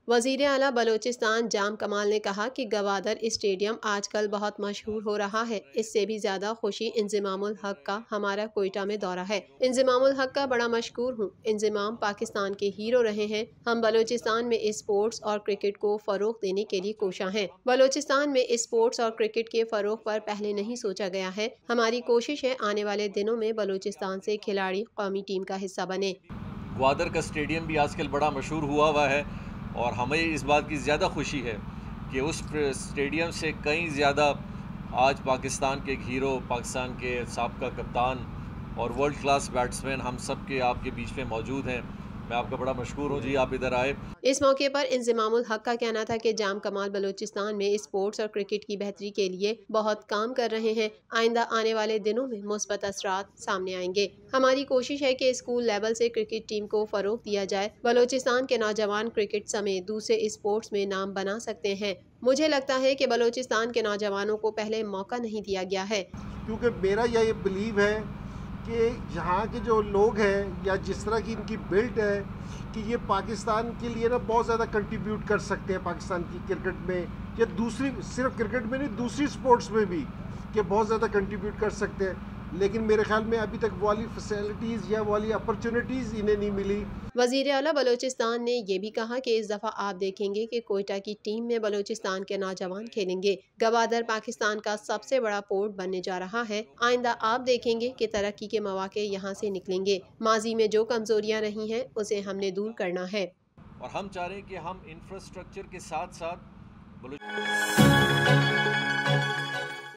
وزیر اعلیٰ بلوچستان جام کمال نے کہا کہ گوادر اسٹیڈیم آج کل بہت مشہور ہو رہا ہے۔ اس سے بھی زیادہ خوشی انضمام الحق کا ہمارا کوئٹہ میں دورہ ہے۔ انضمام الحق کا بڑا مشکور ہوں۔ انضمام پاکستان کے ہیرو رہے ہیں۔ ہم بلوچستان میں اسپورٹس اور کرکٹ کو فروغ دینے کے لیے کوشاں ہیں۔ بلوچستان میں اسپورٹس اور کرکٹ کے فروغ پر پہلے نہیں سوچا گیا ہے۔ ہماری کوشش ہے آنے والے دنوں میں بلوچستان سے کھلاڑی قومی ٹیم کا حصہ بنے۔ گوادر کا اسٹیڈیم بھی آج کل بڑا مشہور ہوا ہے اور ہمیں اس بات کی زیادہ خوشی ہے کہ اس اسٹیڈیم سے کئی زیادہ آج پاکستان کے ایک ہیرو، پاکستان کے سابقہ کپتان اور ورلڈ کلاس بیٹسمین ہم سب کے آپ کے بیچ میں موجود ہیں۔ میں آپ کا بڑا مشکور ہوں جی، آپ ادھر آئے۔ اس موقع پر انضمام الحق کا کہنا تھا کہ جام کمال بلوچستان میں اسپورٹس اور کرکٹ کی بہتری کے لیے بہت کام کر رہے ہیں۔ آئندہ آنے والے دنوں میں مثبت اثرات سامنے آئیں گے۔ ہماری کوشش ہے کہ اسکول لیول سے کرکٹ ٹیم کو فروغ دیا جائے۔ بلوچستان کے نوجوان کرکٹ سمیت دوسرے اسپورٹس میں نام بنا سکتے ہیں۔ مجھے لگتا ہے کہ بلوچستان کے نوجوانوں کو پہلے موقع نہیں دیا گیا ہے، کیونکہ میرا یہ بلیو ہے کہ یہاں کے جو لوگ ہیں یا جس طرح کی ان کی بلڈ ہے کہ یہ پاکستان کے لیے نا بہت زیادہ کنٹریبیوٹ کر سکتے ہیں پاکستان کی کرکٹ میں، یا دوسری صرف کرکٹ میں نہیں دوسری سپورٹس میں بھی کہ بہت زیادہ کنٹریبیوٹ کر سکتے ہیں، لیکن میرے خیال میں ابھی تک والی فیسلٹیز یا والی اپرچونٹیز انہیں نہیں ملی۔ وزیر اعلیٰ بلوچستان نے یہ بھی کہا کہ اس دفعہ آپ دیکھیں گے کہ کوئٹہ کی ٹیم میں بلوچستان کے نوجوان کھیلیں گے۔ گوادر پاکستان کا سب سے بڑا پورٹ بننے جا رہا ہے۔ آئندہ آپ دیکھیں گے کہ ترقی کے مواقع یہاں سے نکلیں گے۔ ماضی میں جو کمزوریاں رہی ہیں اسے ہم نے دور کرنا ہے، اور ہم چاہ رہے ہیں کہ ہم انفراسٹرکچر کے ساتھ ساتھ